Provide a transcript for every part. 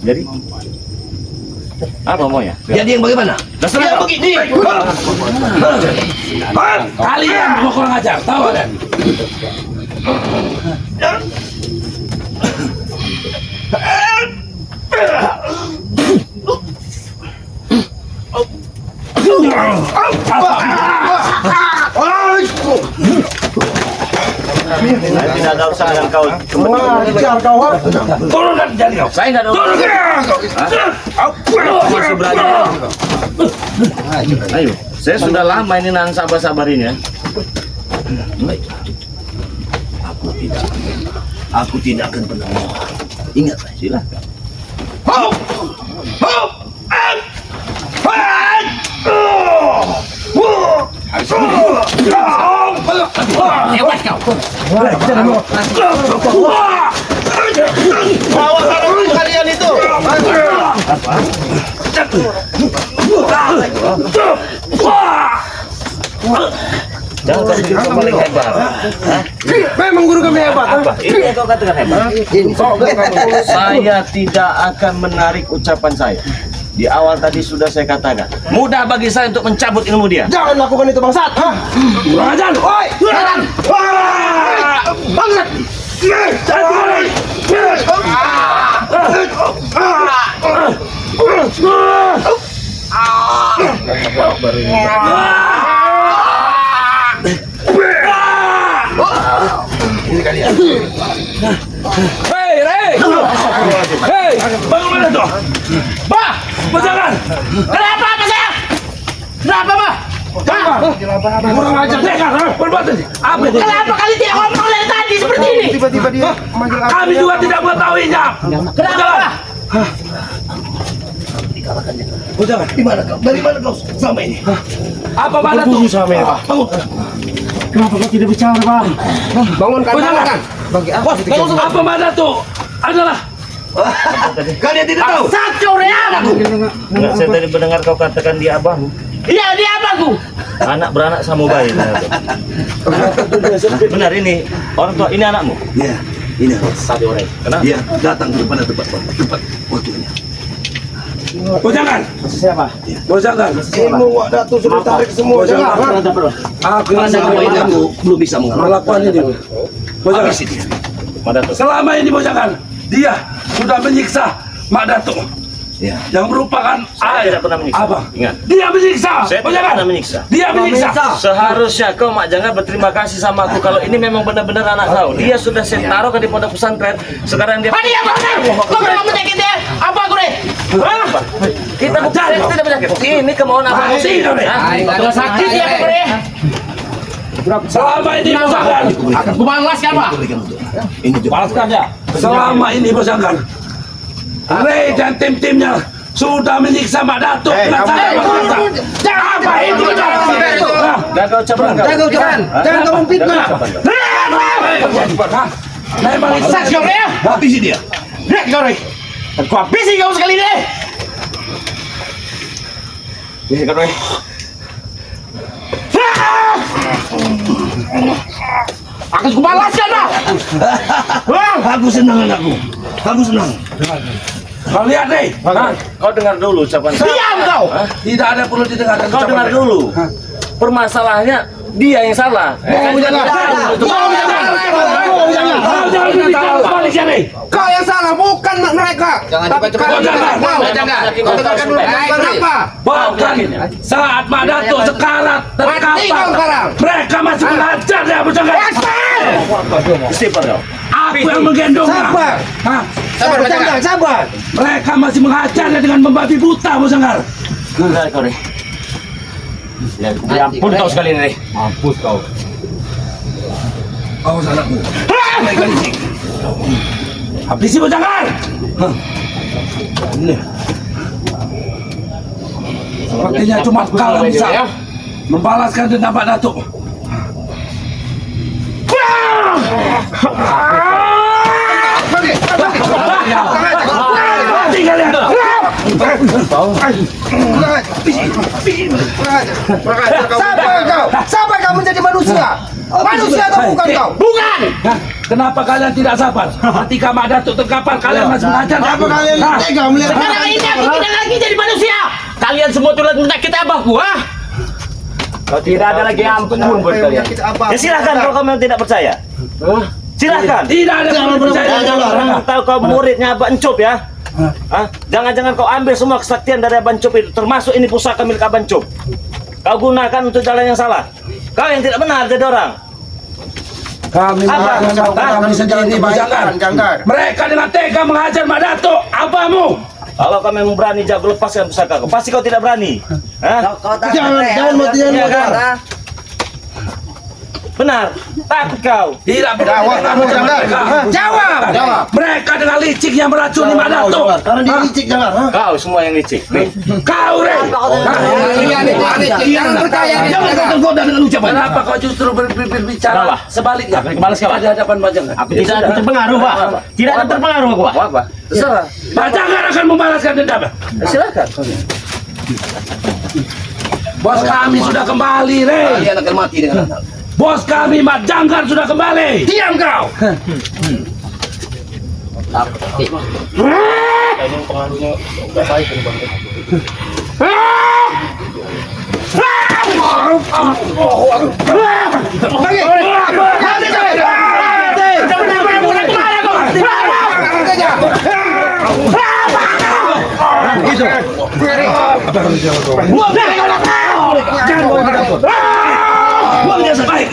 Jadi apa maunya? Jadi yang bagaimana? Dasarnya Yang begini. Kalian mau kurang ajar, tahu kan? Saya tidak ada usaha dengan kau. Turun dan jadi kau. Saya tidak ada usaha. Masih berani. Ayo, saya sudah lama ini nahan sabar-sabarin ya. Aku tidak akan pernah mohon. Ingat, Silakan. Hebat kau. bawa kalian itu. Jangan kau pikir kau paling hebat. Memang guru kami hebat. Apa? Ini yang kau katakan hebat. Saya tidak akan menarik ucapan saya. Di awal tadi sudah saya katakan, mudah bagi saya untuk mencabut ilmu dia. Jangan lakukan itu bangsat. Kurang ajar. Oi, jangan. Bangsat. Hei, Rey! Hei, bagaimana tuh? Bah, jangan! Kenapa, Pak saya? Kenapa, Pak? Kurang ajar. Dengar, perbuatan ini. Apa itu? Kenapa kalian tidak ngomong dari tadi seperti ini? Tiba-tiba dia manggil aku. Kami juga tidak mengetahuinya. Kenapa? Oh, jangan. Di mana kau? Dari mana kau sama ini? Apa mana tuh? Bangun. Kenapa kau tidak bicara, Bang? Bangunkan, bangunkan. Bagi aku Apa mana tuh? Adalah Kalian tidak tahu? Satu real aku. Enggak, saya tadi mendengar kau katakan dia abang. Iya, dia abangku. Anak beranak sama bayi. Benar ini orang tua, ini anakmu. Ya, ini Satu orang. Kenapa? dia datang kepada tempat waktunya. Bojangan. siapa? Bojangan. Ilmu Wak Datu sudah tarik semua. Jangan. Aku Selama ini kamu belum bisa melakukan ini. Bojangan. Habisi dia. Mana tuh? Selama ini Bojangan, dia sudah menyiksa Mak Datuk Ya. yang merupakan Saya tidak pernah menyiksa. Abang. Ingat. Dia menyiksa. Saya tidak Bojangan. pernah menyiksa. Dia menyiksa. Seharusnya kau Mak Jangga berterima kasih sama aku kalau ini memang benar-benar anak kau. Dia sudah saya taruh ke di pondok pesantren. Sekarang dia. Apa dia abang? Kau berapa penyakit dia? Apa aku deh? Apa? Kita bukan tidak penyakit. Ini kemauan abang. Sini, Dek. Kalau sakit dia apa deh? Selama ini Bojangan. Akan kubalas kan pak? Ini juga. Balaskan ya. Selama ini Bojangan, Rey dan tim-timnya sudah menyiksa Mak Datuk dengan cara memaksa. Apa itu? Gagal ucapan kau. Jaga ucapan. Jangan kamu fitnah. Memang itu. Saks kau deh. Habisi dia. Rek kau deh. Aku habisi kau sekali deh. Ini kau. Akan kubalaskan pak. Aku senang anakku. Aku senang. Kau lihat nih. Kau dengar dulu ucapan saya. Diam kau. Tidak ada perlu didengarkan. Kau dengar dulu. Permasalahannya dia yang salah. Kau yang salah, bukan mereka. Tapi kalian kau dengarkan dulu. Kenapa? Bahkan saat Mak Datuk sekarat Mati kau terkapar, sekarang. mereka masih mengajar dia Bojangan. Istighfar kau. Aku yang menggendongnya. Sabar. Hah? Sabar. Mereka masih mengajarnya dengan membabi buta Bojangan. Dengar kau deh. Ya ampun kau sekali ini. Mampus kau. Awas anakku. Habisi Bojangan. Ini. Sepertinya cuma kau yang bisa membalaskan dendam Mak Datuk. Tinggal lihat. Sabar kau. Sabar kamu jadi manusia. Manusia atau bukan kau? Bukan. Kenapa kalian tidak sabar? Ketika Mak Datuk terkapar, kalian masih mengajar. Apa kalian tega melihat? Sekarang ini aku tidak lagi jadi manusia. Kalian semua turut menyakiti abahku, ah? Kalau tidak ada lagi ampun buat kalian. Ya silakan kalau kamu tidak percaya. Silakan. Tidak ada yang percaya. Orang tahu kau muridnya Abah Encup ya. Jangan-jangan kau ambil semua kesaktian dari Abah Encup itu, termasuk ini pusaka milik Abah Encup. Kau gunakan untuk jalan yang salah. Kau yang tidak benar jadi orang. Kami melakukan kami sendiri, Pak Janggar. Mereka dengan tega menghajar Mak Datuk, abahmu. Kalau kau memang berani jago lepaskan pusaka kau, pasti kau tidak berani. Jangan matian Kan? Benar, takut kau. Tidak berani. Jawab. Mereka dengan licik yang meracuni Mak Datuk. Karena dia licik jangan. Kau semua yang licik. Kau, Rey. Jangan percaya. Jangan tergoda dengan ucapan. Kenapa kau justru berbicara sebaliknya? Kemalas kau. Di hadapan Pak Janggar. Aku tidak ada terpengaruh, Pak. Tidak ada terpengaruh aku, Pak. Terserah. Pak Janggar akan membalaskan dendam. Silakan. Bos kami sudah kembali, Rey. Kalian akan mati dengan anak. Bos kami Mak Janggar sudah kembali. Diam kau. Buang dia sebaik.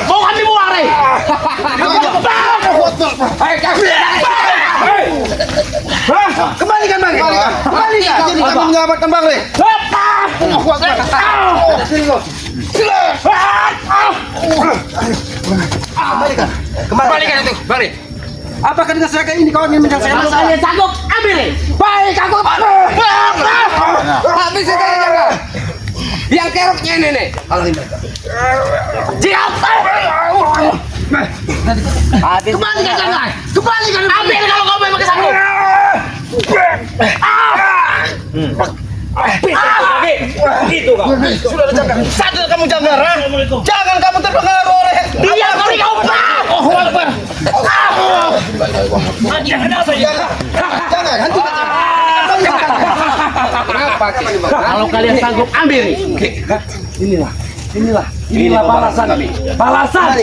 Mau kami buang, Rey. Kembalikan Bang. Kembalikan. Jadi kami menyelamatkan Bang Le. Kembalikan itu, Bang Le. Apakah dengan seragam ini kau ingin menyelesaikan masalah? Kalian sanggup, ambil, Rey. Baik, aku habis itu jaga. Yang keroknya ini nih. Kalahin mereka. Kembalikan, jangan. Kembalikan, ambil kalau kau memang sanggup. Gitu kau. Sudah jaga. Sadar kamu Janggar, ha? Jangan kamu terpengaruh oleh Dia kau Pak. Oh, Akbar. Jangan, hentikan. Kenapa? Kalau kalian sanggup, ambil. Inilah balasan kami. Balasan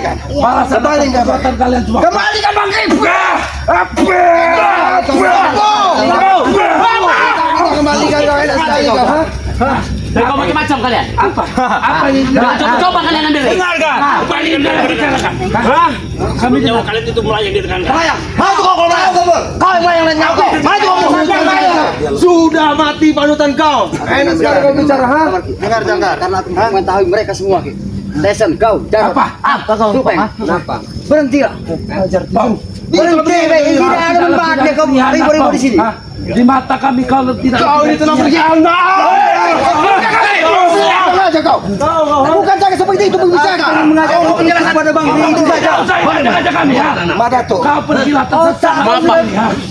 perbuatan kalian semua. Kembalikan Bang Rip. Kembalikan kau enak sekali kau, ha? Kau macam-macam kalian. Apa ini? Coba kalian ambil, Rey. Kembalikan dalam bicarakan. Kami jauh kalian itu mulai yang ditekankan. Maju kau melayang. Kau yang melayang dan nyampe. Maju kau. Sudah mati panutan kau. Enak sekali kau bicara, ha? Dengar Janggar, karena aku mengetahui mereka semua. Listen, kau jangan. Apa kau? Kenapa? Berhentilah. Bau. Berhenti, tidak ada manfaatnya kau ribut-ribut di sini. Di mata kami kau tidak. Kau ini telah mengajak kau. Bukan cara seperti itu berbicara. Mengajak penjelasan pada Bang itu saja. Mengajak kami ya. Mak Datuk. Kau pergilah tersesat.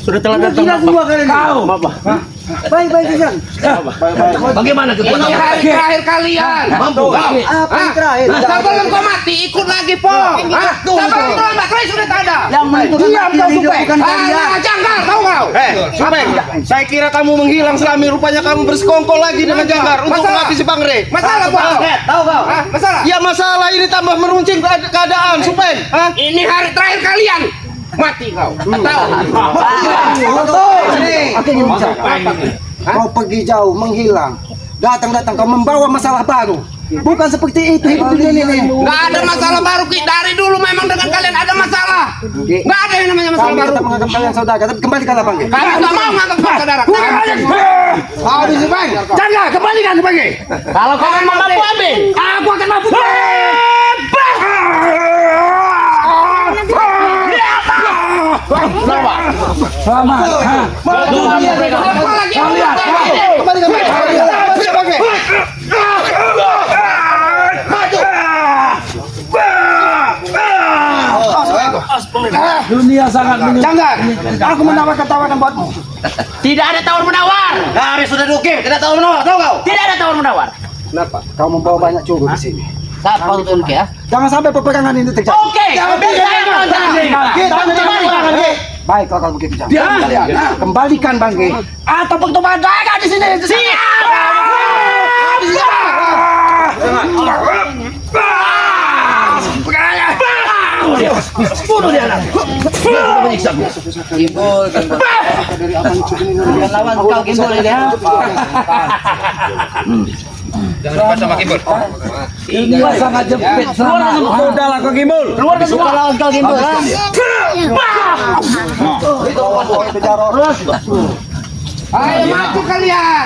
Sudah telah datang. Gila semua kalian. Kau. Baik saja. Bagaimana kekuatan? Ini hari terakhir kalian. Mampu. Apa yang terakhir? Sebelum kau mati, ikut lagi, Po. Sebelum kau mati, sudah tak ada. Yang menentukan Diam kau, hidup Supeng. bukan kalian. Janggar, tahu kau? Supeng, saya kira kamu menghilang selama rupanya kamu bersekongkol lagi dengan Janggar untuk Masalah. menghabisi Bang Re. Masalah, Po. Tahu kau? Masalah. Ya masalah ini tambah meruncing keadaan, Supeng. Ini hari terakhir kalian. Mati kau. Tahu? Akhirnya bicara. Kau pergi jauh, menghilang. Datang-datang kau membawa masalah baru. Bukan seperti itu hidup dunia ini. Nggak ada masalah baru, Ki. Dari dulu memang dengan kalian ada masalah. Nggak ada yang namanya masalah Kami baru. tetap menganggap kalian saudara, tapi kembalikan apa Bang? Kalian nggak mau nganggap kau saudara. Kau di Supeng. Jangan kembalikan sebagai. Kalau kau memang mampu, ambil. Aku akan mampu. Selamat. Ha? Kalian. Kembali ke mereka. Dunia sangat Jangan. Aku menawarkan tawaran buatmu. Tidak ada tawar menawar. Hari sudah diukir, tidak tahu menawar, tahu kau? Tidak ada tawar menawar. Kenapa? Kau membawa banyak curu di sini. Siapa untuk ya? Jangan sampai peperangan ini terjadi. Oke. Saya Baik kalau begitu jangan. Diam kalian. Ha? Kembalikan Bangke. Atau pertemuan dagang di sini. Bunuh dia anak. Menyiksa gua. lawan kau Gimbal ini ya. Dunia sangat jepit. Udahlah kau Gimbal. Keluar dari suka lawan kau Gimbal. Ayo maju kalian.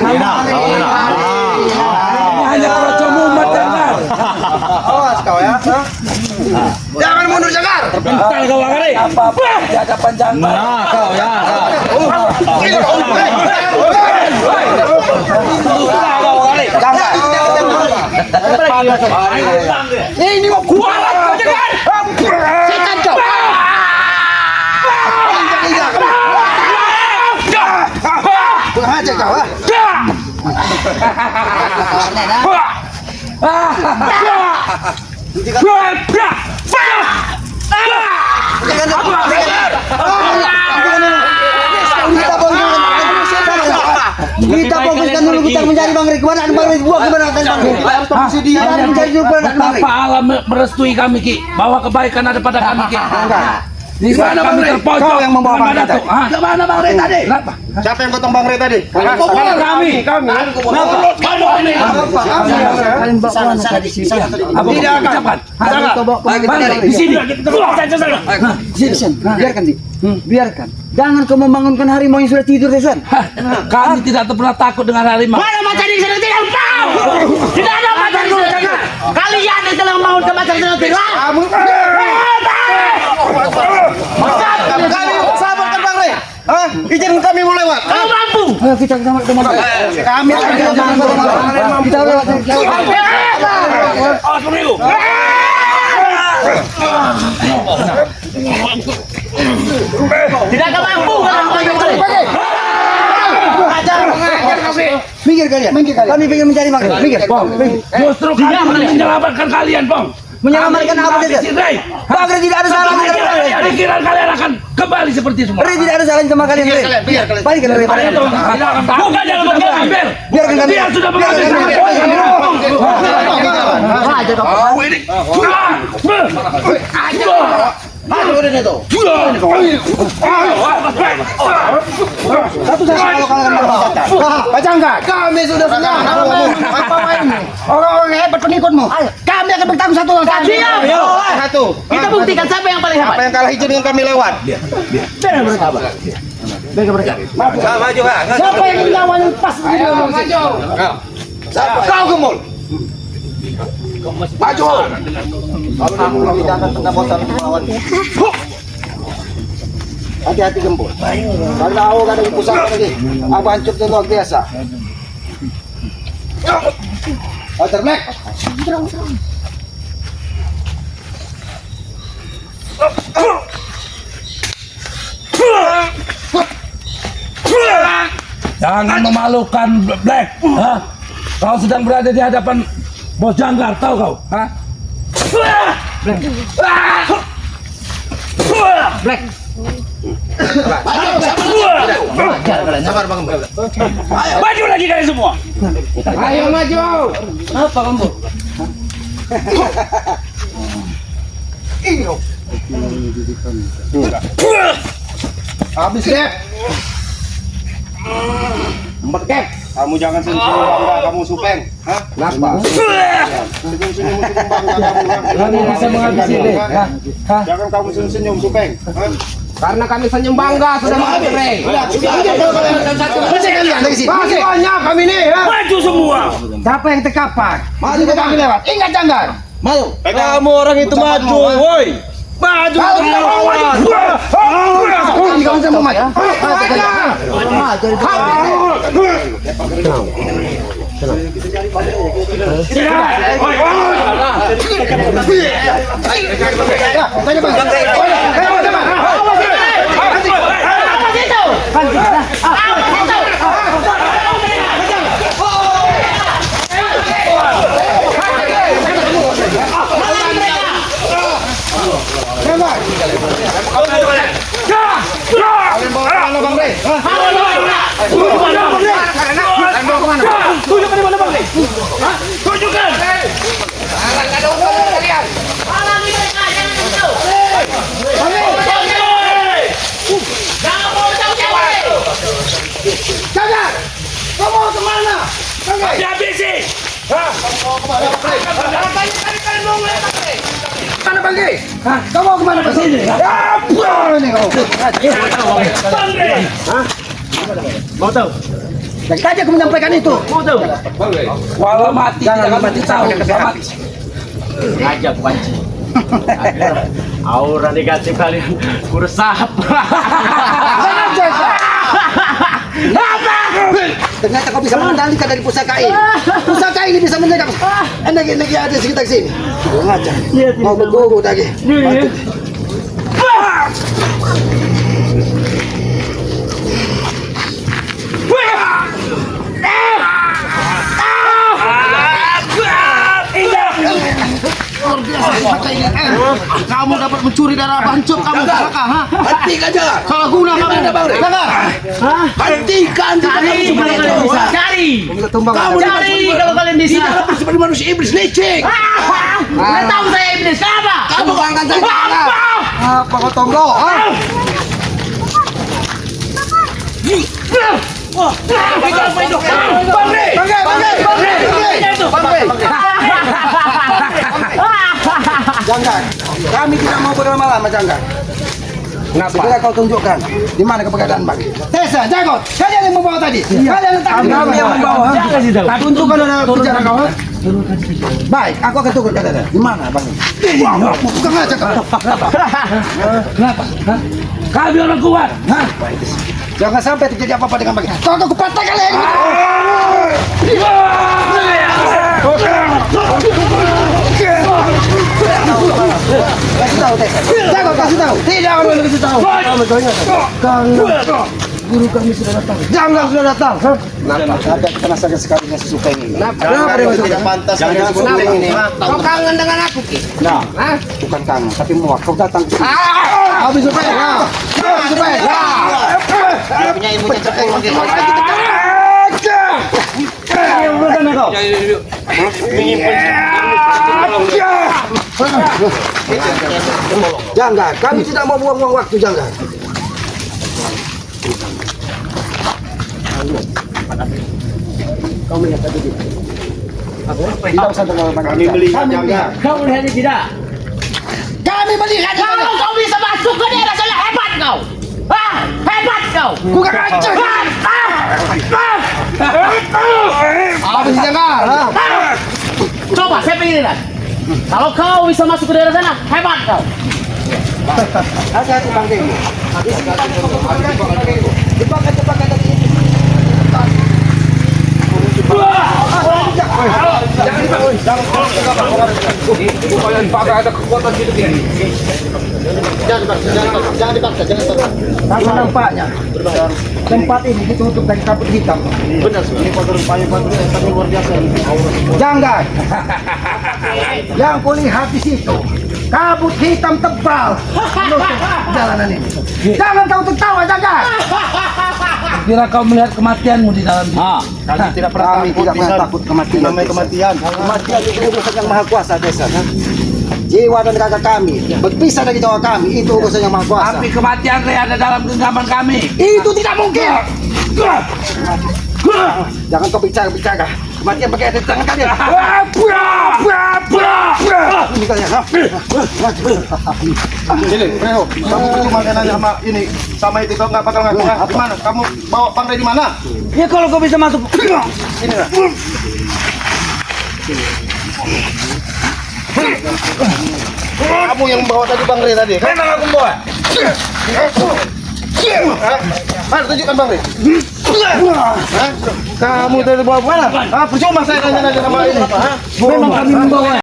Hanya kalau cuma maternal. Awas kau ya. Jangan mundur Jangkar. Bentar kau angare. Apa-apa di hadapan Jangkar. Kau ya. Ini mau Kualat kau Jangkar. Setan kau. aja kau ah. Kita fokuskan dulu kita mencari Bang Rik. Kemana Bang Rik? Buang kemana Bang Rik? Harus dia mencari dulu Bang Rik. Tanpa alam merestui kami Ki, bahwa kebaikan ada pada kami Ki. Di mana kami terpojok? Kau yang membawa Bang Rik. Ke mana Bang Rik tadi? Kenapa? Siapa yang potong Bang Ray tadi? Kami. Kamu ini. Kalian bawa di sini. Tidak akan. Di sini. Biarkan di. Biarkan. Jangan kau membangunkan harimau yang sudah tidur Desan. Kami tidak pernah takut dengan harimau. Mana macan ini sedang tidak tahu. Tidak ada macan dulu jangan. Kalian yang telah mau ke macan sedang tidak. Kami sabarkan Bang Ray. Hah? Izinkan kami mau lewat. Kau mampu. Ayo kita sama teman. Kami akan kita lewat. Tidak akan mampu. Minggir kalian. Kami ingin mencari Bang Rik. Minggir. Justru kami menyelamatkan kalian, Bang. Menyelamatkan apa Desan? Bang Rik tidak ada salah. Pikiran kalian akan kembali seperti semua. Rik tidak ada salah sama kalian. Balikan Rik. Bukan dalam ambil. Biarkan kami. Dia sudah mengambil. Satu saja kalau kalian berbicara. Baca enggak? Kami sudah senang. Apa mainnya? Orang-orang hebat pengikutmu. Kami akan bertanggung satu orang. Siap. Satu. Kita buktikan siapa yang paling hebat. Apa yang kalah hijau dengan kami lewat? Maju ha. Siapa yang nyawanya pas di dalam maju? Kau Gemul. Maju. Kami jangan pernah bosan melawan. Hati-hati Gembul. Kalau aku ada pusaka lagi. Aku hancur itu luar biasa. Water Black. Jangan memalukan Black. Hah? Kau sedang berada di hadapan Bos Jangkar, tahu kau? Hah? Black. Sabar Bang Gemul. Maju lagi kalian semua. Ayo maju. Apa kamu? Habis deh. Bekek. Kamu jangan senyum bangga kamu Supeng. Hah? Kenapa? Senyum-senyum bangga kamu. Kami bisa menghabisi deh. Jangan kamu senyum Supeng. Hah? Karena kami senyum bangga sudah mengambil Ray. Banyak kami nih. Maju semua. Siapa yang terkapar? Maju ke kami lewat. Ingat Jangkar. Maju. Kamu orang itu maju, woi. Baju Ini kamu sama Mat. Mana Bangke? Kamu mau kemana Bang? Sini. Apa ini kau? Mau tahu? Tadi aku menyampaikan itu. Mau tahu? Walau mati, jangan mati tahu. Mati. Ngajak panci. Aura negatif kalian kurusap. Ternyata kau bisa mengendalikan dari pusaka ini. Pusaka ini bisa menjaga. Enak ada sekitar sini. Ngajar. Mau bergogo lagi. Kamu dapat mencuri darah Bancop kamu pusaka, ha? hentikan jangan. Salah guna kamu. Dengar. Hentikan Cari kalau kalian bisa. Cari. Kamu Cari kalau kalian bisa. tidak dapat seperti manusia iblis licik. Nggak tahu saya iblis. Kenapa? Kamu bangkan saya. Apa kau tonggo? Jangan. Kami tidak mau berlama-lama, jangan. Kenapa? Segera kau tunjukkan di mana keberadaan Bagi. Tessa, Jagot, kalian yang membawa tadi. Kalian letakkan kami yang membawa. Tak tunjukkan ada bicara kau. Baik, aku akan tunggu kalian. Di mana Bang? Bukan aja kau. Kenapa? Kami orang kuat. Jangan sampai terjadi apa-apa dengan Bagi. Kau aku patah kalian. Kasih tahu, Tessa. Jagot, kasih tahu. Tidak akan kasih tahu. Guru kami sudah datang. Jangan sudah datang. Kenapa? Ada penasaran sekali dengan sesuka ini. Kenapa dia masuk? Tidak pantas kalian syuting ini. Kau kangen dengan aku, Ki? Nah, bukan kangen, tapi muak. Kau datang ke sini. Habis supaya. Habis supaya. Dia punya ilmunya cepat begitu. Jangan, kami tidak mau buang-buang waktu, jangan. Kau melihat tadi. Tidak usah terlalu banyak. Kami melihat jangan. Kau melihatnya tidak? Kami melihat. Kalau kau bisa masuk ke daerah sana, hebat kau. Hebat kau. Bukan hancur. Habis jangan. Coba saya pengen lihat. Kalau kau bisa masuk ke daerah sana, hebat kau. Hati-hati Bang Demo. Jebakan tadi. Jangan dipaksa. Karena nampaknya tempat ini ditutup dari kabut hitam. Benar, ini rupanya sangat luar biasa. Jangan. Yang kulihat di situ kabut hitam tebal menutup jalanan ini. Jangan kau tertawa, jangan. Kira kau melihat kematianmu di dalam sini. Kami tidak pernah takut kematian. Namanya kematian. Kematian itu urusan yang maha kuasa, Desa. Jiwa dan raga kami berpisah dari jiwa kami, itu urusan yang maha kuasa. Tapi kematian ada dalam genggaman kami. Itu tidak mungkin. Jangan kau bicara. Kematian pakai ada di tangan kalian. Ini kalian. Jadi, Reo, kamu percuma nanya sama ini, sama itu kau nggak bakal ngaku. Di mana? Kamu bawa Bang Rey di mana? Ya kalau kau bisa masuk. Ini lah. Kamu yang membawa tadi Bang Rey tadi. Memang aku membawa. Mana tunjukkan Bang Rey. Kamu tadi bawa mana? Percuma saya nanya-nanya sama ini. Memang kami membawa.